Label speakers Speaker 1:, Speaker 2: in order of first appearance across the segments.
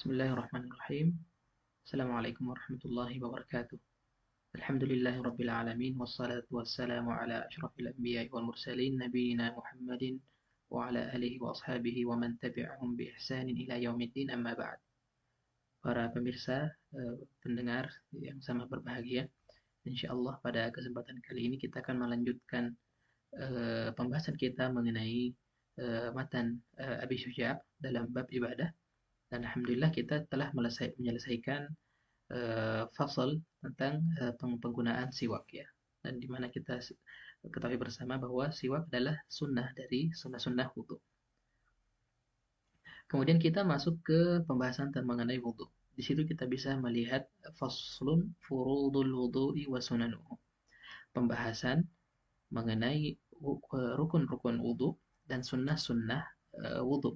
Speaker 1: Bismillahirrahmanirrahim. Assalamualaikum warahmatullahi wabarakatuh. Alhamdulillahi rabbil alamin wassalatu wassalamu ala asyrafil anbiya'i wal mursalin nabiyina Muhammadin wa ala alihi wa ashabihi wa man tabi'ahum bi ihsanin ila yaumiddin amma ba'd. Para pemirsa, pendengar yang sama berbahagia, insyaallah pada kesempatan kali ini kita akan melanjutkan pembahasan kita mengenai matan Abi Syuja' dalam bab ibadah. Dan alhamdulillah kita telah menyelesaikan fasal tentang penggunaan siwak ya. Dan di mana kita ketahui bersama bahwa siwak adalah sunnah dari sunnah-sunnah wudu. Kemudian kita masuk ke pembahasan tentang mengenai wudu. Di situ kita bisa melihat faslun furudul wudu'i wa sunanuhu. Pembahasan mengenai rukun-rukun wudu dan sunnah-sunnah wudu.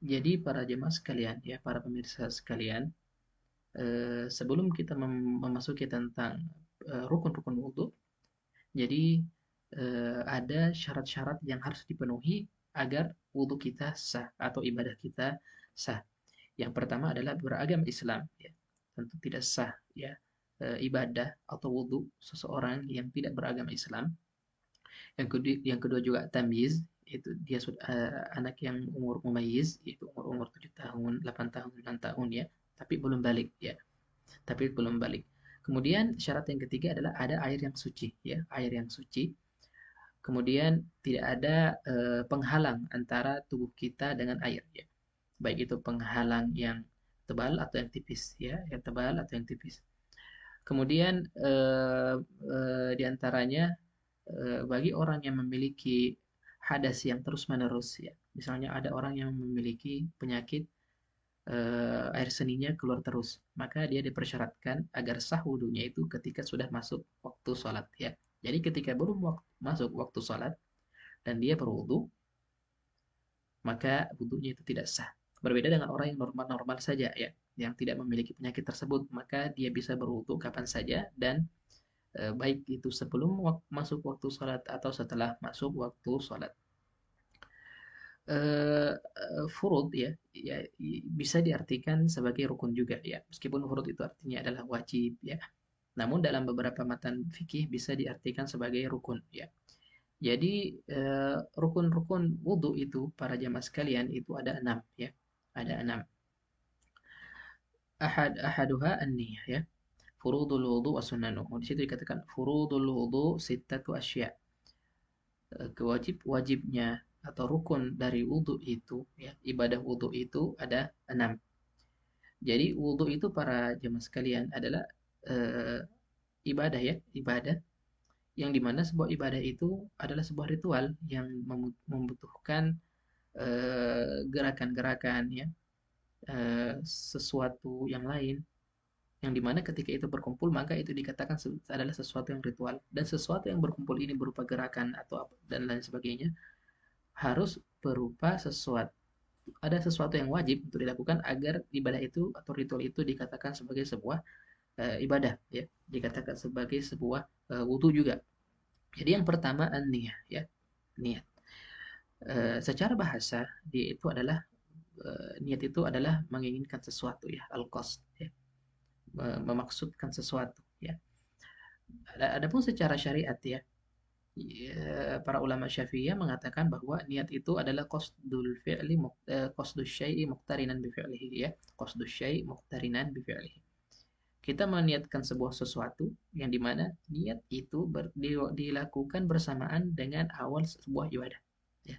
Speaker 1: Jadi para jemaah sekalian ya, para pemirsa sekalian, sebelum kita memasuki tentang rukun-rukun wudhu, jadi ada syarat-syarat yang harus dipenuhi agar wudhu kita sah atau ibadah kita sah. Yang pertama adalah beragama Islam ya. Tentu tidak sah ya ibadah atau wudhu seseorang yang tidak beragama Islam. Yang kedua juga tamyiz, itu dia sudah anak yang umur mumayyiz, yaitu umur 7 tahun, 8 tahun, 6 tahun ya, tapi belum balik ya. Tapi belum balik. Kemudian syarat yang ketiga adalah ada air yang suci ya, air yang suci. Kemudian tidak ada penghalang antara tubuh kita dengan air ya. Baik itu penghalang yang tebal atau yang tipis ya, yang tebal atau yang tipis. Kemudian di antaranya bagi orang yang memiliki hadas yang terus-menerus ya. Misalnya ada orang yang memiliki penyakit air seninya keluar terus, maka dia dipersyaratkan agar sah wudunya itu ketika sudah masuk waktu sholat ya. Jadi ketika belum masuk waktu sholat dan dia berwudu, maka wudunya itu tidak sah. Berbeda dengan orang yang normal-normal saja ya, yang tidak memiliki penyakit tersebut, maka dia bisa berwudu kapan saja dan baik itu sebelum masuk waktu sholat atau setelah masuk waktu sholat. Furud ya, bisa diartikan sebagai rukun juga ya, meskipun furud itu artinya adalah wajib ya. Namun dalam beberapa matan fikih bisa diartikan sebagai rukun ya. Jadi rukun-rukun wudhu itu para jamaah sekalian itu ada 6 ya, ada 6. Ahaduha an-niyah ya. Furudul wudu wa sunnanuhu. Di situ dikatakan furudul wudu sittatu asya. Wajibnya atau rukun dari wudu itu ya, ibadah wudu itu ada 6. Jadi wudu itu para jemaah sekalian adalah ibadah ya, ibadah yang dimana sebuah ibadah itu adalah sebuah ritual yang membutuhkan gerakan-gerakan ya, sesuatu yang lain, yang dimana ketika itu berkumpul maka itu dikatakan adalah sesuatu yang ritual, dan sesuatu yang berkumpul ini berupa gerakan atau dan lain sebagainya harus berupa ada sesuatu yang wajib untuk dilakukan agar ibadah itu atau ritual itu dikatakan sebagai sebuah ibadah ya, dikatakan sebagai sebuah wudu juga. Jadi yang pertama an-niyah ya, niat. Secara bahasa dia itu adalah niat itu adalah menginginkan sesuatu ya, al-qasd ya, memaksudkan sesuatu ya. Adapun secara syariat ya, para ulama Syafi'iyah mengatakan bahwa niat itu adalah qasdus syai'i muqtarinan bi fi'lihi ya, qasdus syai'i muqtarinan bi fi'lihi. Kita meniatkan sebuah sesuatu yang dimana niat itu dilakukan bersamaan dengan awal sebuah ibadah ya.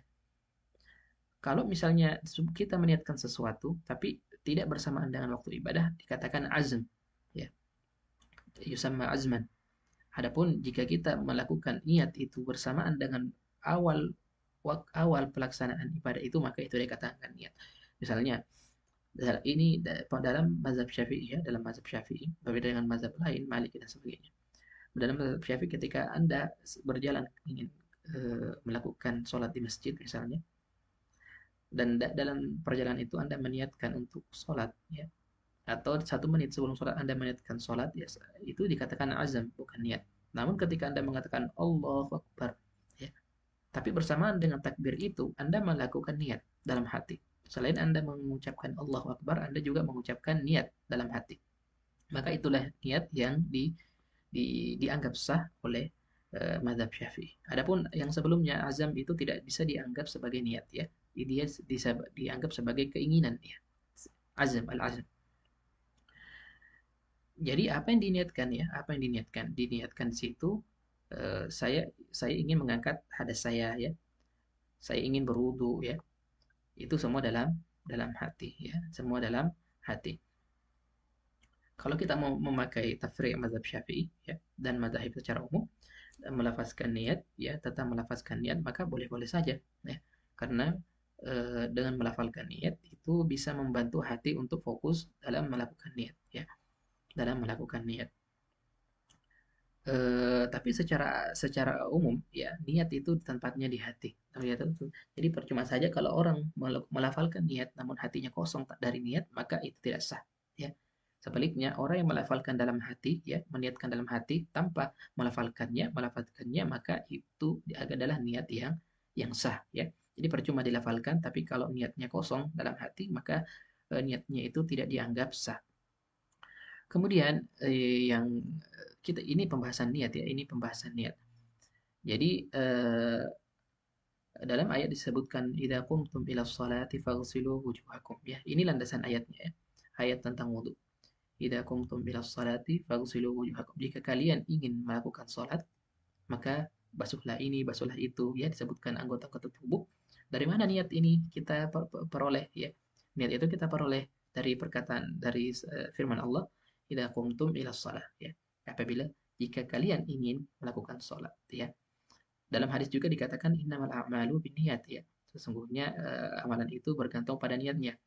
Speaker 1: Kalau misalnya kita meniatkan sesuatu tapi tidak bersamaan dengan waktu ibadah, dikatakan azm ya, yusamma azman. Adapun jika kita melakukan niat itu bersamaan dengan awal pelaksanaan ibadah itu, maka itu dikatakan niat. Misalnya ini dalam mazhab Syafi'i ya, dalam mazhab Syafi'i berbeda dengan mazhab lain, Maliki dan sebagainya. Dalam mazhab Syafi'i ketika Anda berjalan ingin melakukan sholat di masjid misalnya, dan dalam perjalanan itu Anda meniatkan untuk sholat ya, atau 1 menit sebelum sholat Anda meniatkan sholat ya, itu dikatakan azam bukan niat. Namun ketika Anda mengatakan Allahu Akbar ya, Tapi bersamaan dengan takbir itu, Anda melakukan niat dalam hati. Selain Anda mengucapkan Allahu Akbar, Anda juga mengucapkan niat dalam hati. Maka itulah niat yang dianggap sah oleh mazhab Syafi'i. Adapun yang sebelumnya azam itu tidak bisa dianggap sebagai niat ya. Dia dianggap sebagai keinginan ya. Azam al-azam. Jadi apa yang diniatkan ya? Apa yang diniatkan? Diniatkan di situ saya ingin mengangkat hadas saya ya. Saya ingin berwudu ya. Itu semua dalam hati ya. Semua dalam hati. Kalau kita mau memakai tafri' mazhab Syafi'i ya dan mazhab secara umum, melafazkan niat ya, tetap melafazkan niat, maka boleh-boleh saja ya. Karena dengan melafalkan niat itu bisa membantu hati untuk fokus dalam melakukan niat ya, dalam melakukan niat. Tapi secara secara umum ya, niat itu tempatnya di hati. Niat itu. Jadi percuma saja kalau orang melafalkan niat namun hatinya kosong tak dari niat, maka itu tidak sah ya. Sebaliknya, orang yang melafalkan dalam hati ya, meniatkan dalam hati tanpa melafalkannya maka itu adalah niat yang sah ya. Jadi percuma dilafalkan, tapi kalau niatnya kosong dalam hati maka niatnya itu tidak dianggap sah. Kemudian yang kita ini pembahasan niat ya, ini pembahasan niat. Jadi dalam ayat disebutkan idza qumtum ila sholati faghsilu wujuhakum ya. Ini landasan ayatnya ya. Ayat tentang wudu. Idza qumtum ila sholati faghsilu wujuhakum. Jika kalian ingin melakukan salat, maka basuhlah ini, basuhlah itu ya, disebutkan anggota-anggota tubuh. Dari mana niat ini kita peroleh ya? Niat itu kita peroleh dari perkataan dari firman Allah, idza qumtum ila shalah ya. Apabila jika kalian ingin melakukan salat ya. Dalam hadis juga dikatakan innamal a'malu binniyat ya. Sesungguhnya amalan itu bergantung pada niatnya.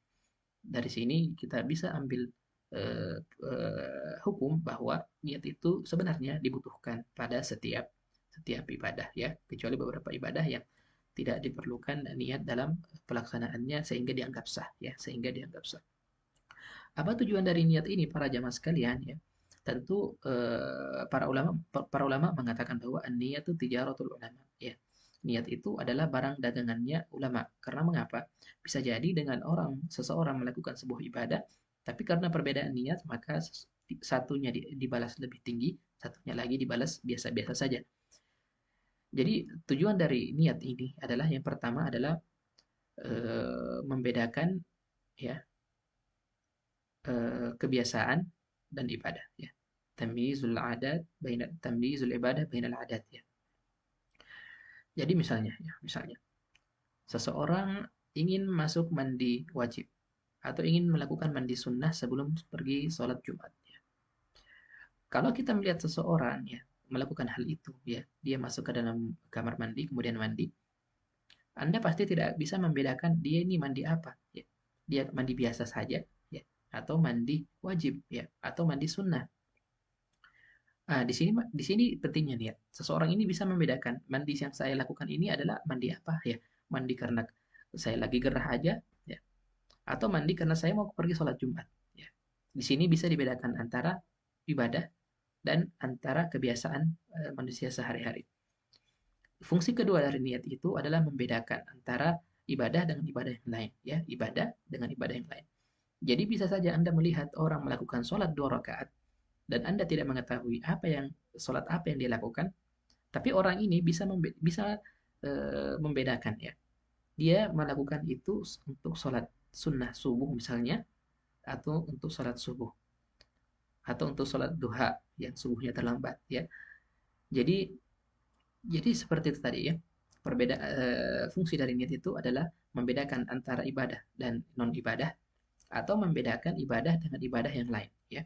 Speaker 1: Dari sini kita bisa ambil hukum bahwa niat itu sebenarnya dibutuhkan pada setiap ibadah ya, kecuali beberapa ibadah yang tidak diperlukan niat dalam pelaksanaannya sehingga dianggap sah ya, sehingga dianggap sah. Apa tujuan dari niat ini para jamaah sekalian ya? Tentu para ulama mengatakan bahwa niat itu tijaratul ulama ya. Niat itu adalah barang dagangannya ulama. Karena mengapa? Bisa jadi dengan seseorang melakukan sebuah ibadah, tapi karena perbedaan niat maka satunya dibalas lebih tinggi, satunya lagi dibalas biasa-biasa saja. Jadi tujuan dari niat ini adalah yang pertama adalah membedakan ya kebiasaan dan ibadah ya. Tamyizul ibadah bainal adat ya. Jadi misalnya seseorang ingin masuk mandi wajib atau ingin melakukan mandi sunnah sebelum pergi sholat Jumat ya. Kalau kita melihat seseorang ya melakukan hal itu ya, dia masuk ke dalam kamar mandi kemudian mandi, Anda pasti tidak bisa membedakan dia ini mandi apa ya. Dia mandi biasa saja ya, atau mandi wajib ya, atau mandi sunnah. Nah, di sini pentingnya niat. Seseorang ini bisa membedakan mandi yang saya lakukan ini adalah mandi apa ya? Mandi karena saya lagi gerah aja ya, atau mandi karena saya mau pergi sholat Jumat ya. Di sini bisa dibedakan antara ibadah dan antara kebiasaan manusia sehari-hari. Fungsi kedua dari niat itu adalah membedakan antara ibadah dengan ibadah yang lain ya, ibadah dengan ibadah yang lain. Jadi bisa saja Anda melihat orang melakukan sholat 2 rakaat dan Anda tidak mengetahui sholat apa yang dia lakukan, tapi orang ini bisa membedakan ya. Dia melakukan itu untuk sholat sunnah subuh misalnya, atau untuk sholat subuh, atau untuk sholat duha yang subuhnya terlambat ya. Jadi seperti itu tadi ya. Fungsi dari niat itu adalah membedakan antara ibadah dan non ibadah, atau membedakan ibadah dengan ibadah yang lain ya.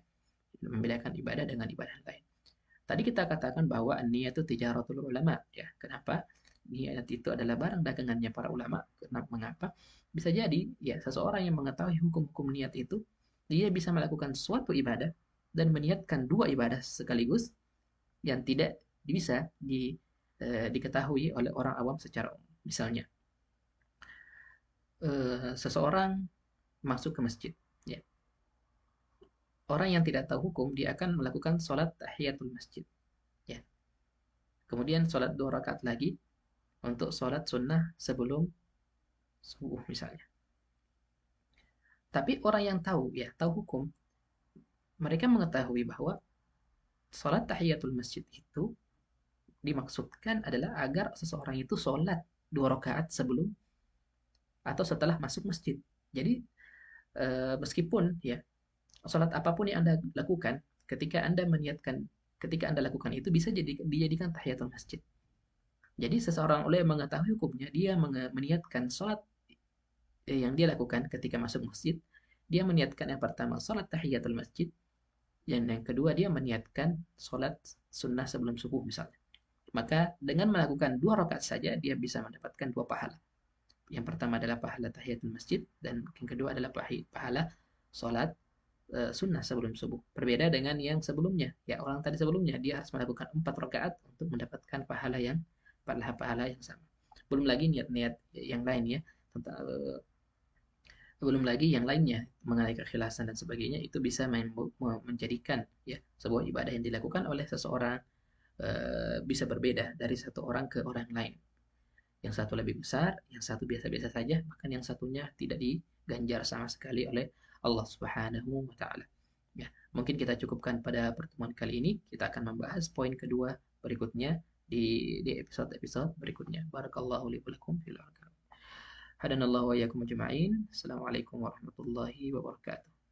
Speaker 1: Membedakan ibadah dengan ibadah lain. Tadi kita katakan bahwa niat itu tijaratul ulama ya. Kenapa? Niat itu adalah barang dagangannya para ulama. Kenapa? Mengapa? Bisa jadi ya seseorang yang mengetahui hukum-hukum niat itu, dia bisa melakukan suatu ibadah dan meniatkan 2 ibadah sekaligus yang tidak bisa diketahui oleh orang awam secara umum. Misalnya seseorang masuk ke masjid ya. Orang yang tidak tahu hukum dia akan melakukan sholat tahiyatul masjid ya. Kemudian sholat 2 rakaat lagi untuk sholat sunnah sebelum subuh misalnya. Tapi orang yang tahu ya, tahu hukum, mereka mengetahui bahwa sholat tahiyatul masjid itu dimaksudkan adalah agar seseorang itu sholat 2 rakaat sebelum atau setelah masuk masjid. Jadi meskipun ya sholat apapun yang Anda lakukan, ketika Anda meniatkan, ketika Anda lakukan itu bisa dijadikan tahiyatul masjid. Jadi seseorang oleh mengetahui hukumnya, dia meniatkan sholat yang dia lakukan ketika masuk masjid, dia meniatkan yang pertama sholat tahiyatul masjid, dan yang kedua dia meniatkan sholat sunnah sebelum subuh misalnya. Maka dengan melakukan 2 rakaat saja dia bisa mendapatkan 2 pahala. Yang pertama adalah pahala tahiyatul masjid dan yang kedua adalah pahala sholat sunnah sebelum subuh. Berbeda dengan yang sebelumnya. Ya orang tadi sebelumnya dia harus melakukan 4 rakaat untuk mendapatkan pahala yang sama. Belum lagi niat-niat yang lain ya tentang belum lagi yang lainnya mengenai keikhlasan dan sebagainya itu bisa menjadikan ya sebuah ibadah yang dilakukan oleh seseorang bisa berbeda dari satu orang ke orang lain. Yang satu lebih besar, yang satu biasa-biasa saja, bahkan yang satunya tidak diganjar sama sekali oleh Allah Subhanahu wa taala. Ya, mungkin kita cukupkan pada pertemuan kali ini. Kita akan membahas poin kedua berikutnya di episode-episode berikutnya. Barakallahu li wa lakum fil Hadanallahu wa iyyakum ajma'in. Assalamualaikum warahmatullahi wabarakatuh.